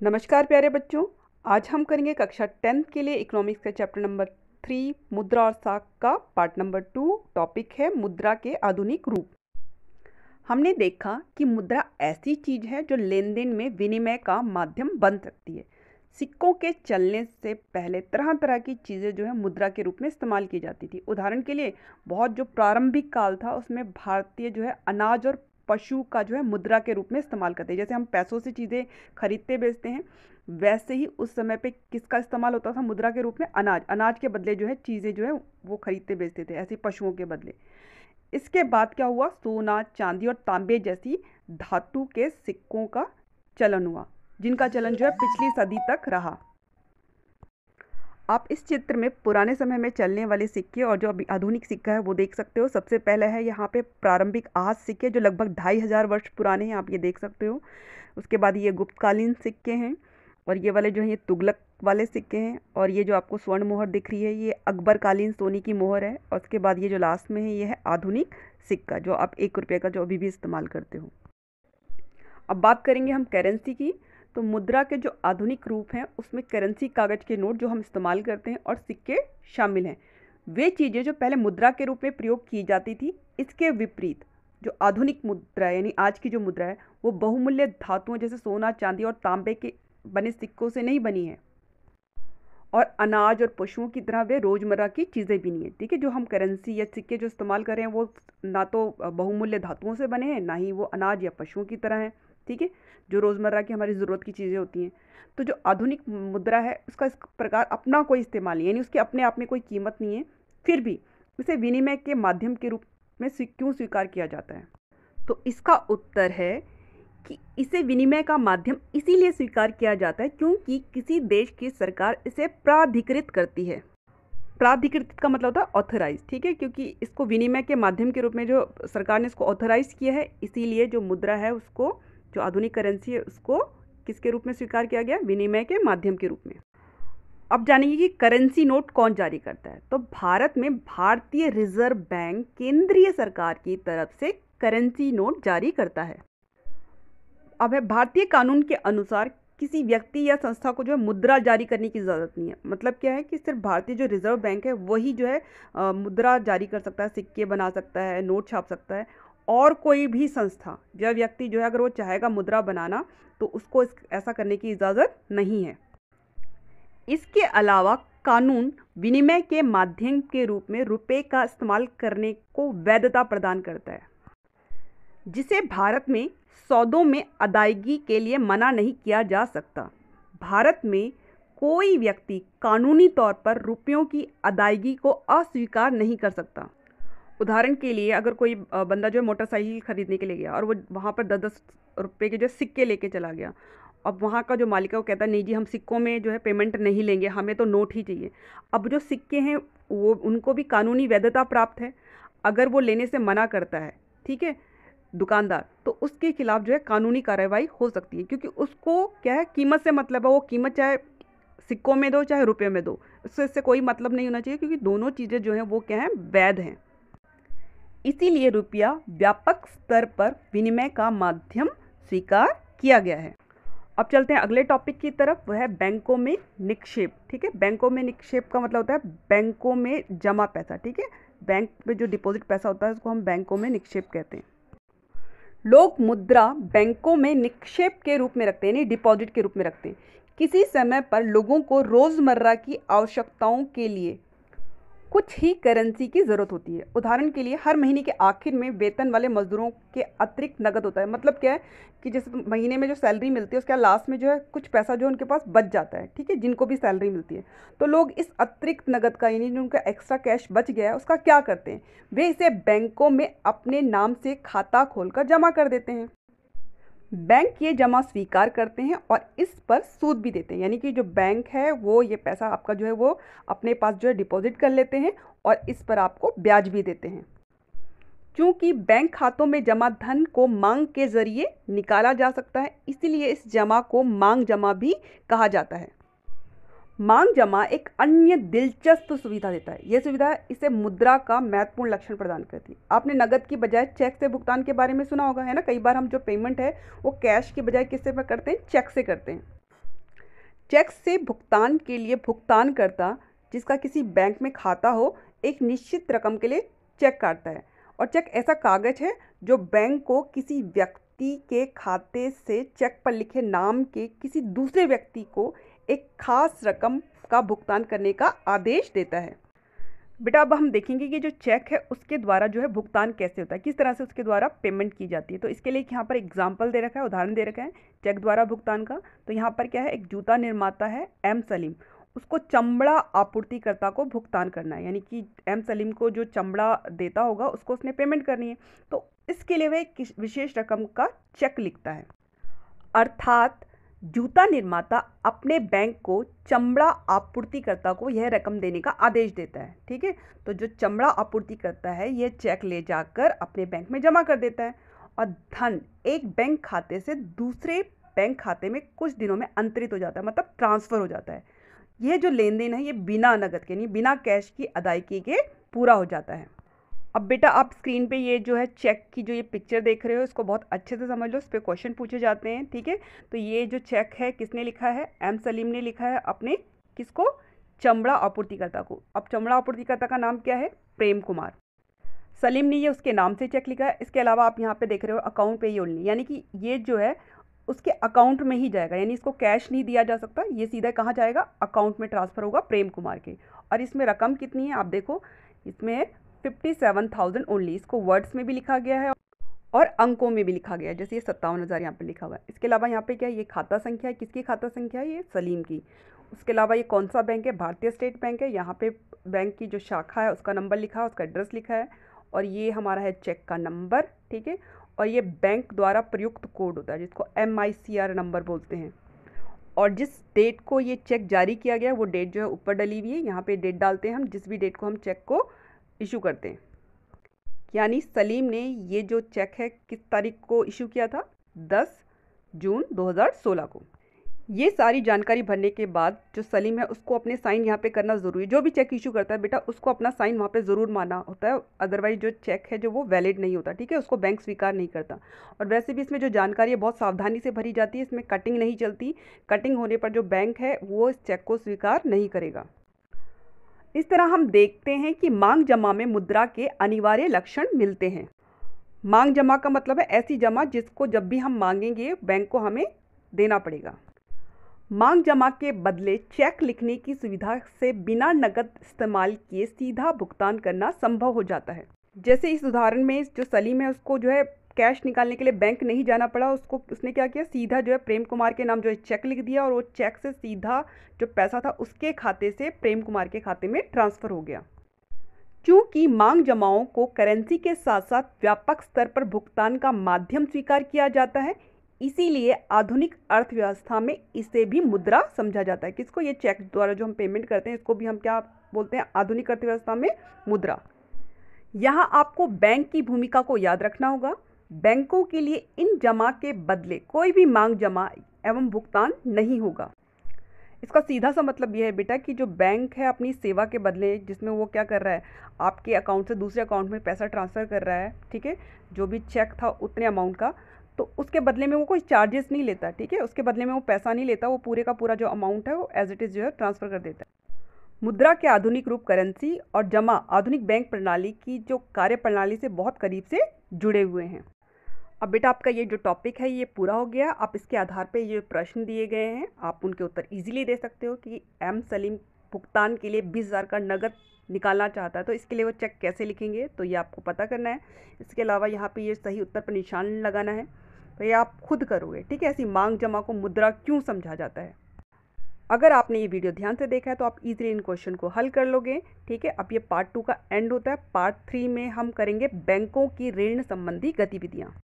नमस्कार प्यारे बच्चों। आज हम करेंगे कक्षा 10th के लिए इकोनॉमिक्स का चैप्टर नंबर 3 मुद्रा और साख का पार्ट नंबर 2। टॉपिक है मुद्रा के आधुनिक रूप। हमने देखा कि मुद्रा ऐसी चीज है जो लेन देन में विनिमय का माध्यम बन सकती है। सिक्कों के चलने से पहले तरह तरह की चीज़ें जो है मुद्रा के रूप में इस्तेमाल की जाती थी। उदाहरण के लिए बहुत जो प्रारंभिक काल था उसमें भारतीय जो है अनाज और पशु का जो है मुद्रा के रूप में इस्तेमाल करते हैं। जैसे हम पैसों से चीज़ें खरीदते बेचते हैं, वैसे ही उस समय पे किसका इस्तेमाल होता था मुद्रा के रूप में? अनाज के बदले जो है चीज़ें जो है वो खरीदते बेचते थे, ऐसे पशुओं के बदले। इसके बाद क्या हुआ? सोना, चांदी और तांबे जैसी धातु के सिक्कों का चलन हुआ, जिनका चलन जो है पिछली सदी तक रहा। आप इस चित्र में पुराने समय में चलने वाले सिक्के और जो अभी आधुनिक सिक्का है वो देख सकते हो। सबसे पहले है यहाँ पे प्रारंभिक आहत सिक्के जो लगभग 2500 वर्ष पुराने हैं, आप ये देख सकते हो। उसके बाद ये गुप्तकालीन सिक्के हैं, और ये वाले जो हैं ये तुगलक वाले सिक्के हैं, और ये जो आपको स्वर्ण मोहर दिख रही है ये अकबर कालीन सोने की मोहर है। और उसके बाद ये जो लास्ट में है ये है आधुनिक सिक्का, जो आप 1 रुपये का जो अभी भी इस्तेमाल करते हो। अब बात करेंगे हम करेंसी की। तो मुद्रा के जो आधुनिक रूप हैं उसमें करेंसी, कागज के नोट जो हम इस्तेमाल करते हैं, और सिक्के शामिल हैं। वे चीज़ें जो पहले मुद्रा के रूप में प्रयोग की जाती थी, इसके विपरीत जो आधुनिक मुद्रा है यानी आज की जो मुद्रा है वो बहुमूल्य धातुओं जैसे सोना, चांदी और तांबे के बने सिक्कों से नहीं बनी है, और अनाज और पशुओं की तरह वे रोज़मर्रा की चीज़ें भी नहीं है। ठीक है, जो हम करेंसी या सिक्के जो इस्तेमाल कर रहे हैं वो ना तो बहुमूल्य धातुओं से बने हैं, ना ही वो अनाज या पशुओं की तरह हैं। ठीक है, जो रोज़मर्रा की हमारी ज़रूरत की चीज़ें होती हैं। तो जो आधुनिक मुद्रा है उसका इस प्रकार अपना कोई इस्तेमाल नहीं, यानी उसके अपने आप में कोई कीमत नहीं है, फिर भी इसे विनिमय के माध्यम के रूप में क्यों स्वीकार किया जाता है? तो इसका उत्तर है कि इसे विनिमय का माध्यम इसीलिए स्वीकार किया जाता है क्योंकि किसी देश की सरकार इसे प्राधिकृत करती है। प्राधिकृत का मतलब होता है ऑथराइज। ठीक है, क्योंकि इसको विनिमय के माध्यम के रूप में जो सरकार ने इसको ऑथराइज किया है, इसीलिए जो मुद्रा है उसको, जो आधुनिक करेंसी है उसको किसके रूप में स्वीकार किया गया? विनिमय के माध्यम के रूप में। अब जानेंगे कि करेंसी नोट कौन जारी करता है। तो भारत में भारतीय रिजर्व बैंक केंद्रीय सरकार की तरफ से करेंसी नोट जारी करता है। अब है भारतीय कानून के अनुसार किसी व्यक्ति या संस्था को जो है मुद्रा जारी करने की ज़रूरत नहीं है। मतलब क्या है कि सिर्फ भारतीय जो रिजर्व बैंक है वही जो है मुद्रा जारी कर सकता है, सिक्के बना सकता है, नोट छाप सकता है। और कोई भी संस्था या व्यक्ति जो है अगर वो चाहेगा मुद्रा बनाना तो उसको ऐसा करने की इजाज़त नहीं है। इसके अलावा कानून विनिमय के माध्यम के रूप में रुपए का इस्तेमाल करने को वैधता प्रदान करता है, जिसे भारत में सौदों में अदायगी के लिए मना नहीं किया जा सकता। भारत में कोई व्यक्ति कानूनी तौर पर रुपयों की अदायगी को अस्वीकार नहीं कर सकता। उदाहरण के लिए अगर कोई बंदा जो है मोटरसाइकिल खरीदने के लिए गया और वो वहाँ पर 10-10 रुपये के जो सिक्के लेके चला गया। अब वहाँ का जो मालिक है वो कहता है नहीं जी, हम सिक्कों में जो है पेमेंट नहीं लेंगे, हमें तो नोट ही चाहिए। अब जो सिक्के हैं वो उनको भी कानूनी वैधता प्राप्त है। अगर वो लेने से मना करता है, ठीक है, दुकानदार, तो उसके खिलाफ जो है कानूनी कार्रवाई हो सकती है, क्योंकि उसको क्या है, कीमत से मतलब है। वो कीमत चाहे सिक्कों में दो चाहे रुपये में दो, इससे कोई मतलब नहीं होना चाहिए, क्योंकि दोनों चीज़ें जो हैं वो क्या हैं, वैध हैं। इसीलिए रुपया व्यापक स्तर पर विनिमय का माध्यम स्वीकार किया गया है। अब चलते हैं अगले टॉपिक की तरफ, वह है बैंकों में निक्षेप। ठीक है, बैंकों में निक्षेप का मतलब होता है बैंकों में जमा पैसा। ठीक है, बैंक में जो डिपॉजिट पैसा होता है उसको हम बैंकों में निक्षेप कहते हैं। लोग मुद्रा बैंकों में निक्षेप के रूप में रखते हैं, यानी डिपॉजिट के रूप में रखते हैं। किसी समय पर लोगों को रोज़मर्रा की आवश्यकताओं के लिए कुछ ही करेंसी की ज़रूरत होती है। उदाहरण के लिए हर महीने के आखिर में वेतन वाले मजदूरों के अतिरिक्त नकद होता है। मतलब क्या है कि जैसे महीने में जो सैलरी मिलती है उसके लास्ट में जो है कुछ पैसा जो उनके पास बच जाता है। ठीक है, जिनको भी सैलरी मिलती है, तो लोग इस अतिरिक्त नकद का, यानी जो उनका एक्स्ट्रा कैश बच गया है उसका क्या करते हैं? वे इसे बैंकों में अपने नाम से खाता खोलकर जमा कर देते हैं। बैंक ये जमा स्वीकार करते हैं और इस पर सूद भी देते हैं, यानी कि जो बैंक है वो ये पैसा आपका जो है वो अपने पास जो है डिपॉजिट कर लेते हैं और इस पर आपको ब्याज भी देते हैं। क्योंकि बैंक खातों में जमा धन को मांग के जरिए निकाला जा सकता है, इसीलिए इस जमा को मांग जमा भी कहा जाता है। मांग जमा एक अन्य दिलचस्प सुविधा देता है। यह सुविधा इसे मुद्रा का महत्वपूर्ण लक्षण प्रदान करती है। आपने नकद की बजाय चेक से भुगतान के बारे में सुना होगा, है ना? कई बार हम जो पेमेंट है वो कैश की बजाय किससे करते हैं? चेक से करते हैं। चेक से भुगतान के लिए भुगतानकर्ता जिसका किसी बैंक में खाता हो एक निश्चित रकम के लिए चेक काटता है। और चेक ऐसा कागज है जो बैंक को किसी व्यक्ति के खाते से चेक पर लिखे नाम के किसी दूसरे व्यक्ति को एक खास रकम का भुगतान करने का आदेश देता है। बेटा अब हम देखेंगे कि जो चेक है उसके द्वारा जो है भुगतान कैसे होता है, किस तरह से उसके द्वारा पेमेंट की जाती है। तो इसके लिए यहाँ पर एग्जाम्पल दे रखा है, उदाहरण दे रखा है चेक द्वारा भुगतान का। तो यहाँ पर क्या है, एक जूता निर्माता है एम सलीम, उसको चमड़ा आपूर्तिकर्ता को भुगतान करना है, यानी कि एम सलीम को जो चमड़ा देता होगा उसको उसने पेमेंट करनी है। तो इसके लिए वह एक विशेष रकम का चेक लिखता है। अर्थात जूता निर्माता अपने बैंक को चमड़ा आपूर्तिकर्ता को यह रकम देने का आदेश देता है। ठीक है, तो जो चमड़ा आपूर्तिकर्ता है यह चेक ले जाकर अपने बैंक में जमा कर देता है और धन एक बैंक खाते से दूसरे बैंक खाते में कुछ दिनों में अंतरित हो जाता है, मतलब ट्रांसफ़र हो जाता है। यह जो लेन देन है ये बिना नकद के, यानी बिना कैश की अदायगी के पूरा हो जाता है। अब बेटा आप स्क्रीन पे ये जो है चेक की जो ये पिक्चर देख रहे हो इसको बहुत अच्छे से समझ लो, इस पर क्वेश्चन पूछे जाते हैं। ठीक है, तो ये जो चेक है किसने लिखा है, एम सलीम ने लिखा है अपने किसको, चमड़ा आपूर्तिकर्ता को। अब चमड़ा आपूर्तिकर्ता का नाम क्या है, प्रेम कुमार। सलीम ने ये उसके नाम से चेक लिखा है। इसके अलावा आप यहाँ पे देख रहे हो अकाउंट पे ओनली, यानी कि ये जो है उसके अकाउंट में ही जाएगा, यानी इसको कैश नहीं दिया जा सकता, ये सीधा कहाँ जाएगा, अकाउंट में ट्रांसफ़र होगा प्रेम कुमार के। और इसमें रकम कितनी है आप देखो, इसमें 57,000 ओनली। इसको वर्ड्स में भी लिखा गया है और अंकों में भी लिखा गया है, जैसे ये 57,000 यहाँ पे लिखा हुआ है। इसके अलावा यहाँ पे क्या है, ये खाता संख्या है, किसकी खाता संख्या है, ये सलीम की। उसके अलावा ये कौन सा बैंक है, भारतीय स्टेट बैंक है। यहाँ पे बैंक की जो शाखा है उसका नंबर लिखा है, उसका एड्रेस लिखा है और ये हमारा है चेक का नंबर। ठीक है, और ये बैंक द्वारा प्रयुक्त कोड होता है जिसको MICR नंबर बोलते हैं। और जिस डेट को ये चेक जारी किया गया वो डेट जो है ऊपर डली हुई है, यहाँ पे डेट डालते हैं हम जिस भी डेट को हम चेक को इशू करते हैं। यानी सलीम ने ये जो चेक है किस तारीख को इशू किया था, 10 जून 2016 को। ये सारी जानकारी भरने के बाद जो सलीम है उसको अपने साइन यहाँ पे करना ज़रूरी है। जो भी चेक इशू करता है बेटा उसको अपना साइन वहाँ पे ज़रूर मारना होता है, अदरवाइज जो चेक है जो वो वैलिड नहीं होता। ठीक है, उसको बैंक स्वीकार नहीं करता। और वैसे भी इसमें जो जानकारी है बहुत सावधानी से भरी जाती है, इसमें कटिंग नहीं चलती। कटिंग होने पर जो बैंक है वो इस चेक को स्वीकार नहीं करेगा। इस तरह हम देखते हैं कि मांग जमा में मुद्रा के अनिवार्य लक्षण मिलते हैं। मांग जमा का मतलब है ऐसी जमा जिसको जब भी हम मांगेंगे बैंक को हमें देना पड़ेगा। मांग जमा के बदले चेक लिखने की सुविधा से बिना नकद इस्तेमाल किए सीधा भुगतान करना संभव हो जाता है। जैसे इस उदाहरण में जो सलीम है उसको जो है कैश निकालने के लिए बैंक नहीं जाना पड़ा, उसने क्या किया, सीधा जो है प्रेम कुमार के नाम जो है चेक लिख दिया और वो चेक से सीधा जो पैसा था उसके खाते से प्रेम कुमार के खाते में ट्रांसफ़र हो गया। चूँकि मांग जमाओं को करेंसी के साथ साथ व्यापक स्तर पर भुगतान का माध्यम स्वीकार किया जाता है, इसीलिए आधुनिक अर्थव्यवस्था में इसे भी मुद्रा समझा जाता है। किसको, ये चेक द्वारा जो हम पेमेंट करते हैं इसको भी हम क्या बोलते हैं, आधुनिक अर्थव्यवस्था में मुद्रा। यहाँ आपको बैंक की भूमिका को याद रखना होगा। बैंकों के लिए इन जमा के बदले कोई भी मांग जमा एवं भुगतान नहीं होगा। इसका सीधा सा मतलब यह है बेटा कि जो बैंक है अपनी सेवा के बदले, जिसमें वो क्या कर रहा है, आपके अकाउंट से दूसरे अकाउंट में पैसा ट्रांसफ़र कर रहा है, ठीक है, जो भी चेक था उतने अमाउंट का, तो उसके बदले में वो कोई चार्जेस नहीं लेता। ठीक है, उसके बदले में वो पैसा नहीं लेता, वो पूरे का पूरा जो अमाउंट है वो एज इट इज़ जो है ट्रांसफ़र कर देता है। मुद्रा के आधुनिक रूप करेंसी और जमा आधुनिक बैंक प्रणाली की जो कार्य प्रणाली से बहुत करीब से जुड़े हुए हैं। अब बेटा आपका ये जो टॉपिक है ये पूरा हो गया। आप इसके आधार पे ये प्रश्न दिए गए हैं, आप उनके उत्तर इजीली दे सकते हो कि एम सलीम भुगतान के लिए 20,000 का नगद निकालना चाहता है तो इसके लिए वो चेक कैसे लिखेंगे, तो ये आपको पता करना है। इसके अलावा यहाँ पे ये सही उत्तर पर निशान लगाना है, तो ये आप खुद करोगे। ठीक है, ऐसी मांग जमा को मुद्रा क्यों समझा जाता है। अगर आपने ये वीडियो ध्यान से देखा है तो आप इजीली इन क्वेश्चन को हल कर लोगे। ठीक है, अब ये पार्ट 2 का एंड होता है। पार्ट 3 में हम करेंगे बैंकों की ऋण संबंधी गतिविधियाँ।